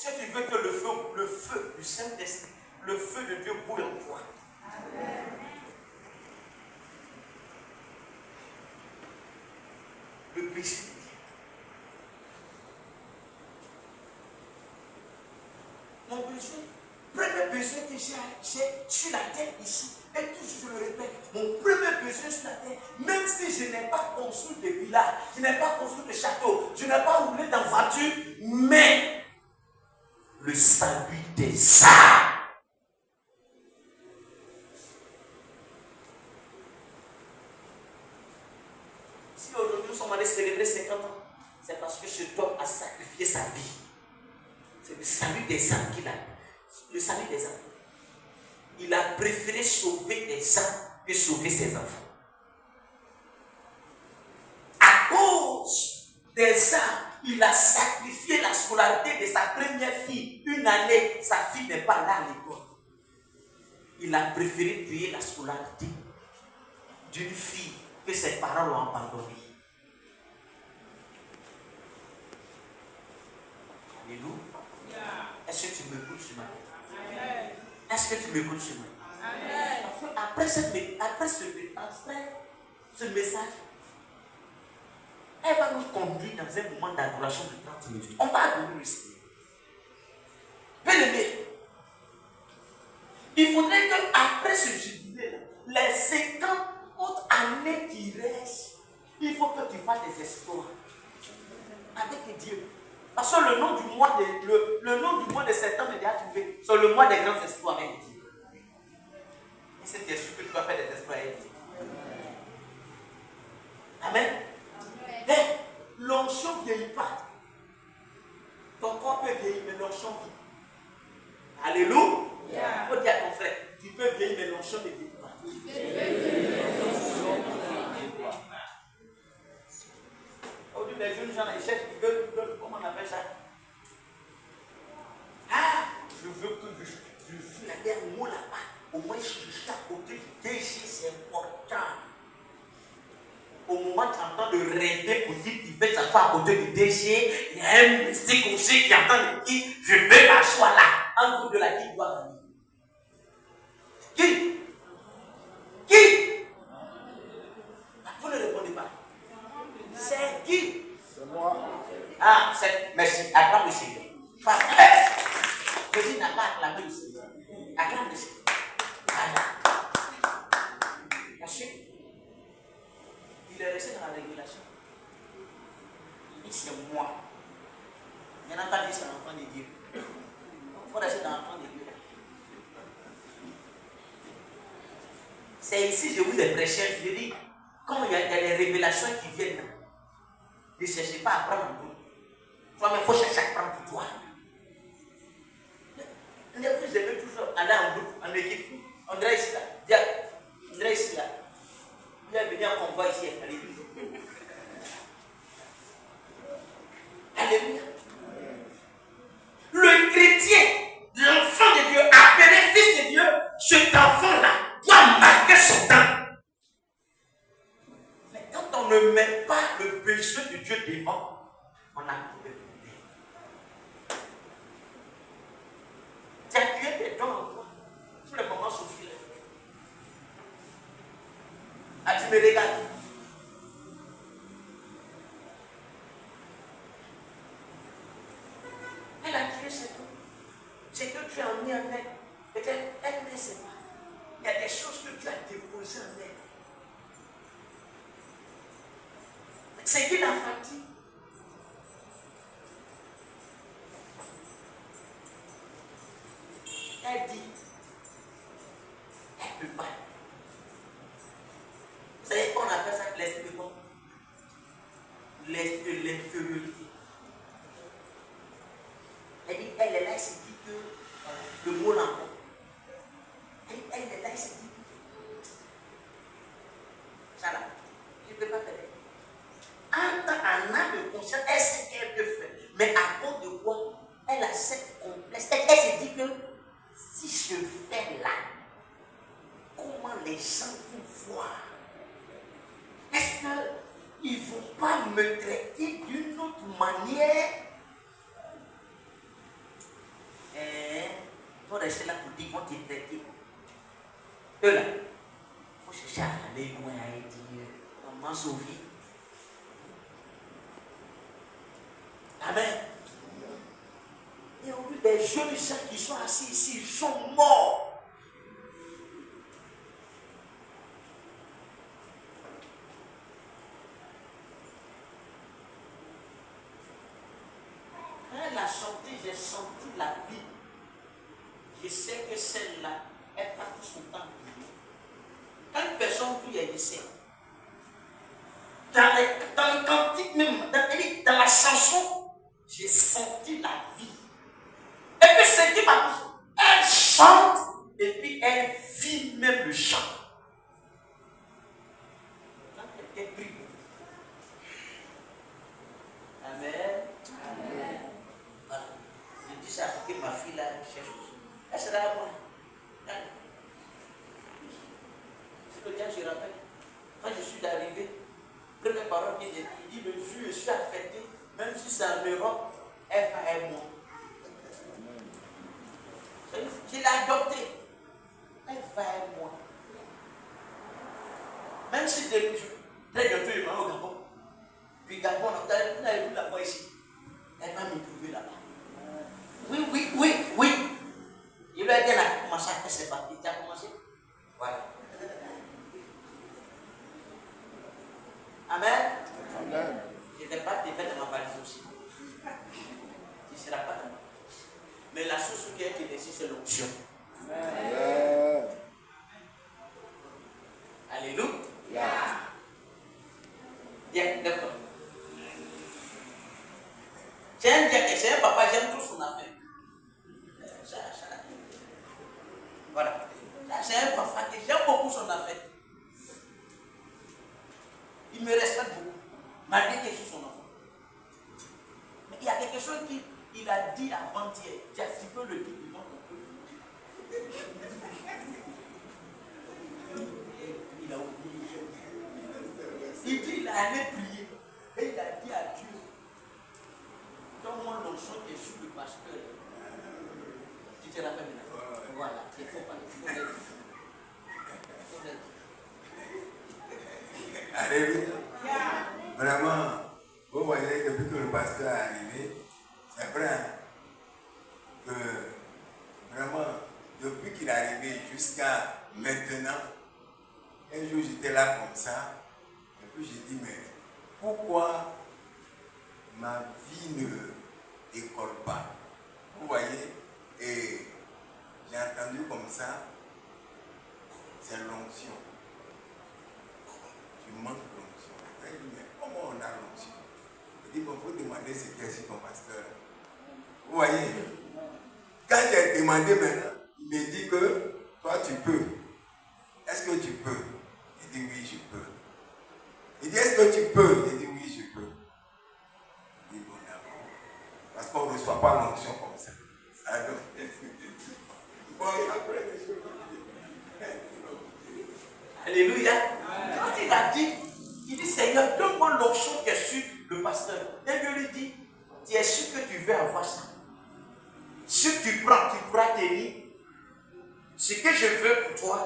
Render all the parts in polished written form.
si tu veux que le feu du Saint-Esprit, le feu de Dieu boule en toi. Amen. Le péché. Mon besoin, premier besoin que j'ai sur la terre ici, et toujours je le répète, mon premier besoin sur la terre, même si je n'ai pas construit de village, je n'ai pas construit de château, je n'ai pas roulé dans voiture, mais le salut des âmes. Si aujourd'hui nous sommes allés célébrer 50 ans, c'est parce que cet homme a sacrifié sa vie. C'est le salut des âmes qu'il a. Le salut des âmes. Il a préféré sauver des âmes que sauver ses enfants. À cause des âmes, il a sacrifié la scolarité de sa première fille. Une année, sa fille n'est pas là à l'école. Il a préféré payer la scolarité d'une fille que ses parents l'ont abandonnée. Alléluia. Est-ce que tu m'écoutes ce matin? Est-ce que tu m'écoutes ce matin? Après ce message, elle va nous conduire dans un moment d'adoration de 30 minutes. On va adorer le Seigneur. Bien-aimé, il faudrait qu'après ce jubilé, les 50 autres années qui restent, il faut que tu fasses des exploits avec Dieu. Parce que le nom du mois de septembre est déjà trouvé. C'est le mois des grands exploits avec Dieu. Et c'est bien sûr que tu vas faire des exploits avec Dieu. Amen. Et l'onction ne vieillit pas. Ton corps peut vieillir, mais l'onction vit. Alléluia. Il faut dire à ton frère, tu peux vieillir, mais l'onction ne vieillit pas. Aujourd'hui, les jeunes gens, ils cherchent, ils veulent, comment on appelle ça? Ah, je veux que je la dernière mot là-bas. Au moins, je suis à côté du déchet, c'est important. Au moment où tu entends de rêver pour dire qu'il fait s'asseoir à côté du déchet, il y a un mystique aussi qui entend de dire je vais m'asseoir là. Un groupe de la qui doit gagner. Qui? Vous ne répondez pas. C'est qui? C'est moi. Ah, merci. Acclame le Seigneur. Parfait. Je dis, n'a pas acclamé le Seigneur. Acclame le Seigneur. Voilà. Ensuite, il est resté dans la révélation. Il dit, c'est moi. Il n'a pas dit c'est l'enfant de Dieu. Il faut rester dans l'enfant de Dieu. C'est ici, je vous ai prêché, je dis, quand il y a les révélations qui viennent, ne cherchez pas à prendre pour toi, mais il faut chercher à prendre pour toi. Vous aimez toujours aller en groupe, en équipe. André ici là, André ici là. Il est venu en convoi ici, alléluia. Alléluia. Le chrétien, l'enfant de Dieu, appelé fils de Dieu, cet enfant-là doit marquer son temps. Mais quand on ne met pas le besoin de Dieu devant, on a tout le problème. Tu as tué tes dons en toi. Tous les moments souffrent. Ah, tu me regardes. Elle a tué ses dons. C'est que tu as mis en elle. Peut-être elle ne sait pas. Il y a des choses que tu as déposées en elle. C'est qui la fatigue? Elle dit, elle ne peut pas. Vous savez qu'on appelle ça l'esprit de quoi? L'esprit de l'infériorité. Elle dit, elle est là, elle se dit que le mot l'encore. Elle est là, elle se dit que ça là, je ne peux pas faire. En âme de conscience, elle sait qu'elle peut faire. Mais à cause de quoi? Elle a cette complexe. Elle se dit que si je fais là, comment les gens vont voir? Est-ce qu'ils ne vont pas me traiter d'une autre manière? rester là pour dire qu'ils vont te traiter. Eux là, il faut chercher à aller loin et dire maman Sophie. Amen. Et au lieu des jeunes gens qui sont assis ici, ils sont morts. Elle a chanté, j'ai senti la vie. Je sais que celle-là, elle passe tout son temps. Quand une personne prie, elle essaie. Dans le cantique même, dans la chanson, j'ai senti la vie. Et puis c'est qui m'a dit, elle chante et puis elle vit même le chant. Quand elle prie. Amen. Amen. Voilà. Je dis ça parce que ma fille là, elle cherche aussi. Elle sera à moi. C'est le temps, je rappelle. Quand je suis arrivé, première parole qu'il dit, il dit, le jour je suis affecté, même si c'est en Europe, elle va être moi. Je l'ai adopté. Elle va être moi. Même si très bientôt il va au Gabon. Puis Gabon, vous n'avez plus la voix ici. Elle va me trouver là-bas. Oui. Il lui a dit, elle a commencé à faire ses papiers. Tu as commencé? Voilà. Amen. Amen. Je ne vais pas te mettre dans ma valise aussi. Tu ne seras pas dans ma valise. Mais la chose qui est ici, c'est l'option. Amen. Alléluia. Bien, d'accord. J'ai un papa, j'aime trop son affaire. Voilà. J'ai un papa que j'aime beaucoup son affaire. Il me respecte beaucoup, malgré que je suis son enfant. Mais il y a quelque chose qu'il a dit avant-hier. Tu peux le dire devant ton peuple. Il a oublié. Il dit, il allait prier. Et il a dit à Dieu, donne-moi l'onction qui est sur le pasteur. Tu te rappelles maintenant? Voilà, il faut parler. Alléluia. Vraiment, vous voyez, depuis que le pasteur est arrivé, c'est vrai que vraiment, depuis qu'il est arrivé jusqu'à maintenant, un jour j'étais là comme ça, et puis j'ai dit, mais pourquoi ma vie ne décolle pas? Vous voyez, et j'ai entendu comme ça, c'est l'onction. Tu manques l'onction. Il dit, mais comment on a l'onction? Il dit, bon, il faut demander ce qu'il y a sur ton pasteur. Vous voyez, quand j'ai demandé maintenant, il me dit que toi tu peux. Est-ce que tu peux? Il dit oui, je peux. Il dit, est-ce que tu peux? Il dit oui, je peux. Il dit bon, d'accord. Parce qu'on ne reçoit pas l'onction comme ça. Ça donne. Bon, après, Alléluia. Quand il a dit, il dit, Seigneur, donne-moi l'onction qui est sur le pasteur. Et Dieu lui dit, tu es sûr que tu veux avoir ça. Ce que tu prends, tu pourras tenir. Ce que je veux pour toi,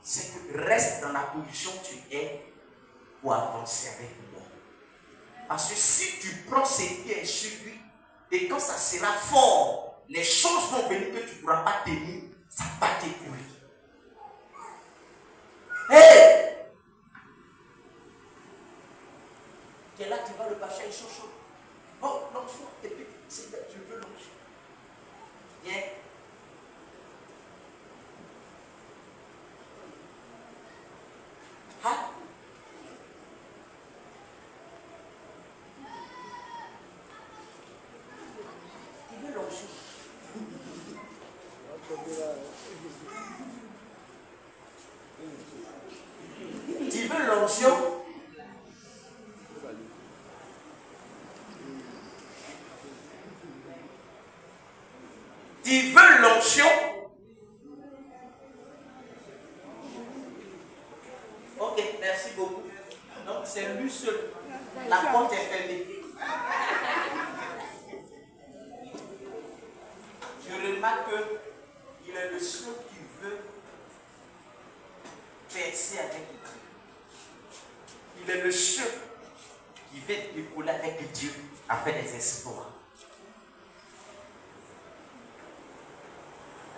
c'est que tu restes dans la position où tu es pour avancer avec moi. Parce que si tu prends ce qui est sur lui, et quand ça sera fort, les choses vont venir que tu ne pourras pas tenir, ça va t'écouler. Hey! Tu es là, tu vas le passer, ils sont chauds. Oh, l'onction, et puis, Seigneur, je veux l'onction. Viens. Hein? Tu veux l'onction? Tu veux l'onction? Tu veux l'onction? Ok, merci beaucoup. Donc c'est lui seul. La porte est fermée. Je remarque que est le seul qui veut percer avec Dieu. Il est le seul qui veut décoller avec Dieu à faire des exploits.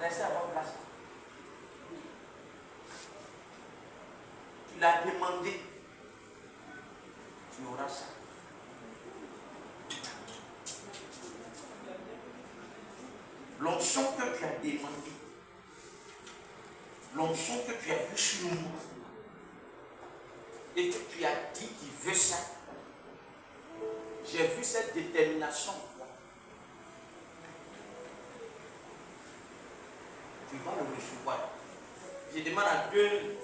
Restez à votre place. Tu l'as demandé. Tu auras ça. L'onction que tu as demandé, l'onction que tu as vu sur nous, et que tu as dit qu'il veut ça, j'ai vu cette détermination. Tu vas le recevoir. Je demande à deux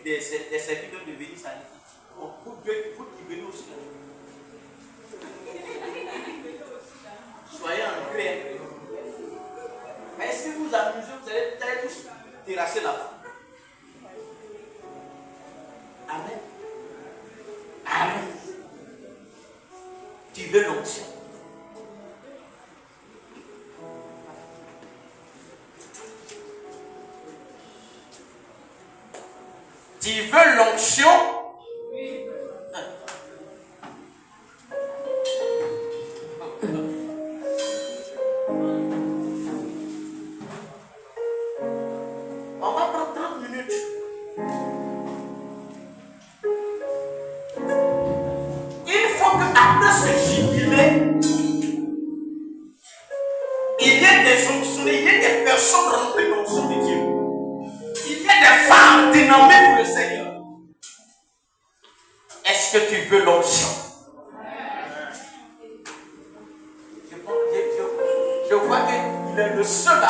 des serviteurs de venir s'arrêter. Vous qui venez aussi. Soyez en paix. Est-ce que vous amusez, vous allez tous terrasser la foi. Amen. Amen. Tu veux l'onction. Tu veux l'onction? Oui. On va prendre 30 minutes. Il faut qu'après ce jubilé, il y ait des onctions, il y ait des personnes remplies de l'onction de Dieu. Il y a des femmes dynamiques pour le Seigneur. Est-ce que tu veux l'onction? Je vois qu'il est le seul à